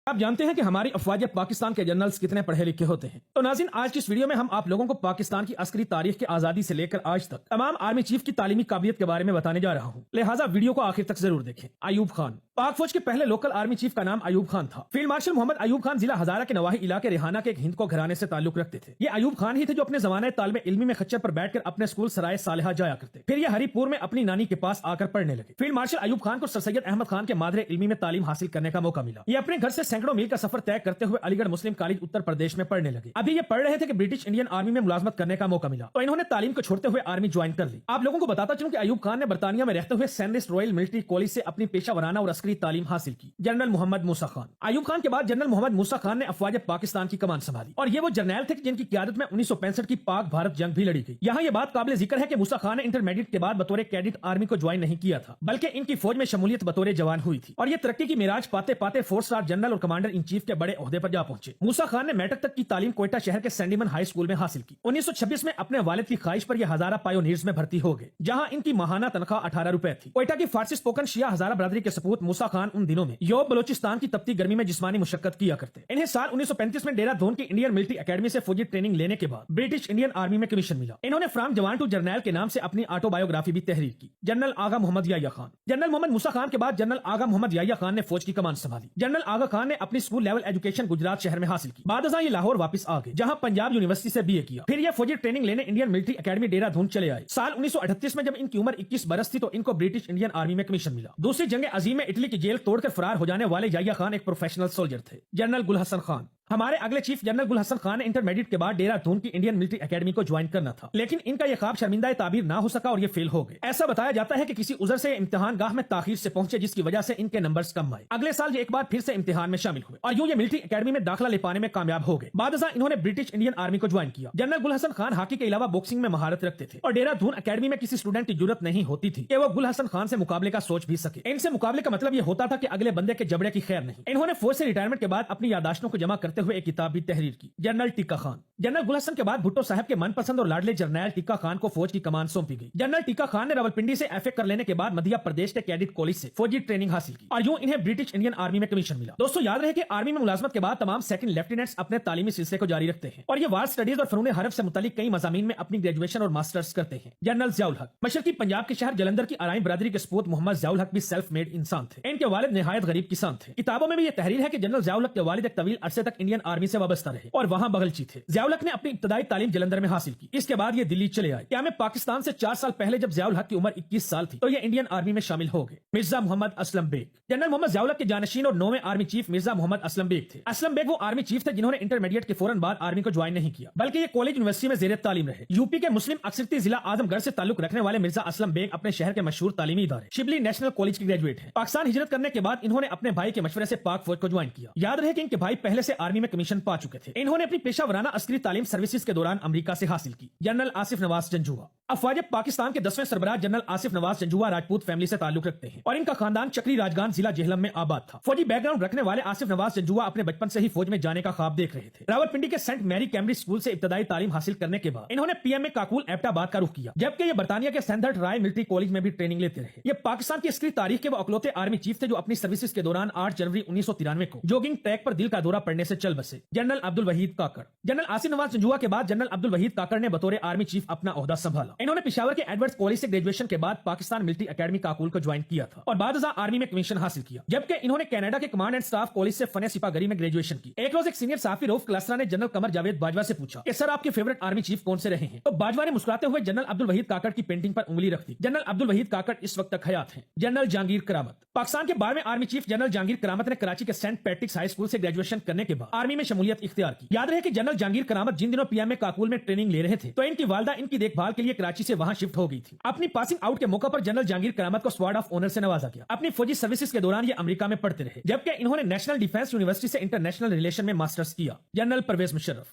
آپ جانتے ہیں کہ ہماری افواج پاکستان کے جنرلز کتنے پڑھے لکھے ہوتے ہیں. تو ناظرین، آج کی اس ویڈیو میں ہم آپ لوگوں کو پاکستان کی عسکری تاریخ کے آزادی سے لے کر آج تک تمام آرمی چیف کی تعلیمی قابلیت کے بارے میں بتانے جا رہا ہوں. لہٰذا ویڈیو کو آخر تک ضرور دیکھیں. ایوب خان پاک فوج کے پہلے لوکل آرمی چیف کا نام ایوب خان تھا. فیلڈ مارشل محمد ایوب خان ضلع ہزارہ کے نواحی علاقے ریحانہ کے ایک ہند کو گھرانے سے تعلق رکھتے تھے. یہ ایوب خان ہی تھے جو اپنے زمانے طالب علمی میں خچر پر بیٹھ کر اپنے اسکول سرائے صالحہ جایا کرتے. پھر یہ ہری پور میں اپنی نانی کے پاس آ کر پڑھنے لگے. فیلڈ مارشل ایوب خان کو سر سید احمد خان کے مادر علمی میں تعلیم حاصل کرنے کا موقع ملا. یہ اپنے گھر سے سینکڑوں میل کا سفر طے کرتے ہوئے علی گڑھ مسلم کالج اتر پردیش میں پڑھنے لگے. ابھی یہ پڑھ رہے تھے کہ برٹش انڈین آرمی میں ملازمت کرنے کا موقع ملا، تو انہوں نے تعلیم کو چھوڑتے ہوئے آرمی جوائن کر لی. آپ لوگوں کو بتاتا چلوں کہ ایوب خان نے برطانیہ میں رہتے ہوئے سینڈس رائل ملٹری کالج سے اپنی پیشہ ورانہ اور عسکری تعلیم حاصل کی. جنرل محمد موسیٰ خان ایوب خان کے بعد جنرل محمد موسیٰ خان نے افواج پاکستان کی کمان سنبھالی، اور یہ وہ جرنیل تھے جن کی قیادت میں 1965 کی پاک بھارت جنگ بھی لڑی گئی. یہاں یہ بات قابل ذکر ہے کہ موسیٰ خان نے انٹرمیڈیٹ کے بعد بطور کیڈٹ آرمی کو جوائن نہیں کیا تھا، بلکہ ان کی فوج میں شمولیت بطور جوان ہوئی تھی، اور یہ ترقی کی معراج پاتے پاتے 4 اسٹار جنرل اور کمانڈر ان چیف کے بڑے عہدے پر جا پہنچے. موسیٰ خان نے میٹرک تک کی تعلیم کوئٹہ شہر کے سینڈیمن ہائی اسکول میں حاصل کی. 1926 میں اپنے والد کی خواہش پر یہ ہزارہ پائونیئرز میں بھرتی ہو گئے، جہاں ان کی ماہانہ تنخواہ 18 روپے تھی. کوئٹہ کی فارسی اسپوکن شیعہ ہزارہ برادری کے سپوت موسیٰ خان ان دنوں میں یوب بلوچستان کی تپتی گرمی میں جسمانی مشقت کیا کرتے. انہیں سال 1935 میں ڈیرہ دھون کی انڈین ملٹری اکیڈمی سے فوجی ٹریننگ لینے کے بعد برٹش انڈین آرمی میں کمیشن ملا. انہوں نے فرام جوان ٹو جرنیل کے نام سے اپنی آٹو بایوگرافی بھی تحریر کی. جنرل آغا محمد یحییٰ خان جنرل محمد موسیٰ خان کے بعد جنرل آغا محمد یحییٰ خان نے فوج کی کمان سنبھالی. جنرل آغا خان نے اپنی اسکول لیول ایجوکیشن گجرات شہر میں حاصل کی. بعد ازاں یہ لاہور واپس آ گئے، جہاں پنجاب یونیورسٹی سے BA کیا. پھر یہ فوجی ٹریننگ لینے انڈین ملٹری اکیڈمی ڈیرہ دھون چلے آئے. سال 1938 میں جب ان کی عمر 21 برس تھی تو ان کو برٹش انڈین آرمی میں کمیشن ملا. دوسری جنگ عظیم میں اٹلی کی جیل توڑ کر فرار ہو جانے والے یحییٰ خان ایک پروفیشنل سولجر تھے. جنرل گل حسن خان ہمارے اگلے چیف جنرل گل حسن خان نے انٹرمیڈیٹ کے بعد ڈیرہ دھون کی انڈین ملٹری اکیڈمی کو جوائن کرنا تھا، لیکن ان کا یہ خواب شرمندہ تعبیر نہ ہو سکا اور یہ فیل ہو گئے. ایسا بتایا جاتا ہے کہ کسی عذر سے امتحان گاہ میں تاخیر سے پہنچے، جس کی وجہ سے ان کے نمبرز کم آئے. اگلے سال یہ ایک بار پھر سے امتحان میں شامل ہوئے اور یوں یہ ملٹری اکیڈمی میں داخلہ لے پانے میں کامیاب ہو گئے. بعد ازاں انہوں نے برٹش انڈین آرمی کو جوائن کیا. جنرل گل حسن خان ہاکی کے علاوہ باکسنگ میں مہارت رکھتے تھے، اور ڈیرہ دھون اکیڈمی میں کسی اسٹوڈنٹ کی ضرورت نہیں ہوتی تھی کہ وہ گل حسن خان سے مقابلے کا سوچ بھی سکے. ان سے مقابلے کا مطلب یہ ہوتا تھا کہ اگلے بندے کے جبڑے کی خیر نہیں. انہوں نے فوج سے ریٹائرمنٹ کے بعد اپنی یادداشتوں کو جمع کرتے ہوئے ایک کتاب بھی تحریر کی. جنرل ٹیکا خان جنرل گل حسن کے بعد بھٹو صاحب کے من پسند اور لاڈلے جرنیل ٹیکا خان کو فوج کی کمان سونپی گئی. جنرل ٹیکا خان نے راولپنڈی سے FA کر لینے کے بعد مدھیہ پردیش کے کیڈٹ کالج سے فوجی ٹریننگ حاصل کی، اور یوں انہیں برٹش انڈین آرمی میں کمیشن ملا. دوستو یاد رہے کہ آرمی میں ملازمت کے بعد تمام سیکنڈ لیفٹیننٹس اپنے تعلیمی سلسلے کو جاری رکھتے ہیں، اور یہ وار سٹڈیز اور فنون حرب سے متعلق کئی مضامین میں اپنی گریجویشن اور ماسٹرز کرتے ہیں. جنرل ضیاء الحق مشرقی پنجاب کے شہر جلندر کی آرائیں برادری کے سپوت محمد ضیاء الحق بھی سیلف میڈ انسان تھے. ان کے والد نہایت غریب کسان تھے. کتابوں میں بھی یہ تحریر ہے کہ جنرل ضیاء الحق کے والد ایک طویل عرصے تک انڈین آرمی سے وابستہ رہے اور وہاں بغلچی تھے. ضیاء الحق نے اپنی ابتدائی تعلیم جلندر میں حاصل کی. اس کے بعد یہ دلی چلے آئے. قیام پاکستان سے 4 سال پہلے جب ضیاء الحق کی عمر 21 سال تھی تو یہ انڈین آرمی میں شامل ہو گئے. مرزا محمد اسلم بیگ جنرل محمد ضیاء الحق کے جانشین اور 9ویں army chief Mirza Muhammad Aslam bag تھے. اسلم بیگ وہ آرمی چیف تھے جنہوں نے انٹرمیڈیٹ کے فوراً بعد آرمی کو جوائن نہیں کیا، بلکہ یہ کالج یونیورسٹی میں زیر تعلیم رہے. UP کے مسلم اکثریتی ضلع اعظم گڑھ سے تعلق رکھنے والے مرزا اسلم بیگ اپنے شہر کے مشہور تعلیمی ادارے شبلی نیشنل کالج کے گریجویٹ ہیں. پاکستان ہجرت کرنے کے بعد انہوں نے اپنے بھائی کے مشورے سے پاک فوج کو جوائن کیا. یاد رہے کہ ان کے بھائی پہلے سے آرمی میں کمیشن پا چکے تھے. انہوں نے اپنی پیشہ ورانہ عسکری تعلیم سروسز کے دوران امریکہ سے حاصل کی. جنرل آصف نواز جنجوعہ افواج پاکستان کے 10ویں سربراہ جنرل آصف نواز جنجوعہ راجپوت فیملی سے تعلق رکھتے ہیں، اور ان کا خاندان چکری راجگان ضلع جہلم میں آباد تھا. فوجی بیک گراؤنڈ رکھنے والے آصف نواز جنجوعہ اپنے بچپن سے ہی فوج میں جانے کا خواب دیکھ رہے تھے. راولپنڈی کے سینٹ میری کیمبرج اسکول سے ابتدائی تعلیم حاصل کرنے کے بعد انہوں نے PMA کاکول ایبٹ آباد کا رخ کیا، جبکہ یہ برطانیہ کے سینڈرٹ رائے ملٹری کالج میں بھی ٹریننگ لیتے رہے. یہ پاکستان کی عسکری تاریخ کے وہ اکلوتے آرمی چیف تھے جو اپنی سروسز کے دوران 8 جنوری 1993 کو جوگنگ ٹریک پر دل کا دورہ پڑنے سے چل بسے. جنرل عبد الوحید کاکڑ جنرل آصف نواز جنجوعہ کے بعد جنرل عبد الوحید کاکڑ نے بطور آرمی چیف اپنا عہدہ سنبھالا. انہوں نے پشاور کے ایڈورڈز کالج سے گریجویشن کے بعد پاکستان ملٹری اکیڈمی کاکول کو جوائن کیا تھا اور بعد ازاں آرمی میں کمیشن حاصل کیا، جبکہ انہوں نے کینیڈا کے کمانڈ اینڈ سٹاف کالج سے فن سپاہ گری میں گریجویشن کی. ایک روز ایک سینئر صحافی روف کلاسرا نے جنرل قمر جاوید باجوہ سے پوچھا کہ سر آپ کے فیورٹ آرمی چیف کون سے رہے ہیں؟ تو باجوہ نے مسکراتے ہوئے جنرل عبد الوحید کاکڑ کی پینٹنگ پر انگلی رکھ دی. جنرل عبد الوحید کاکڑ اس وقت تک حیات ہیں. جنرل جہانگیر کرامت پاکستان کے 12ویں آرمی چیف جنرل جہانگیر کرامت نے کراچی کے سینٹ پیٹرکس ہائی اسکول سے گریجویشن کرنے کے بعد آرمی میں شمولیت اختیار کی. یاد رہے کہ جنرل جہانگیر کرامت جن دنوں PMA کاکول میں ٹریننگ لے رہے تھے تو ان کی والدہ ان کی دیکھ بھال کے لیے کراچی سے وہاں شفٹ ہو گئی تھی. اپنی پاسنگ آؤٹ کے موقع پر جنرل جہانگیر کرامت کو سوارڈ آف آنر سے نوازا گیا. اپنی فوجی سروسز کے دوران یہ امریکہ میں پڑھتے رہے، جبکہ انہوں نے نیشنل ڈیفنس یونیورسٹی سے انٹرنیشنل ریلیشن میں ماسٹرز کیا. جنرل پرویز مشرف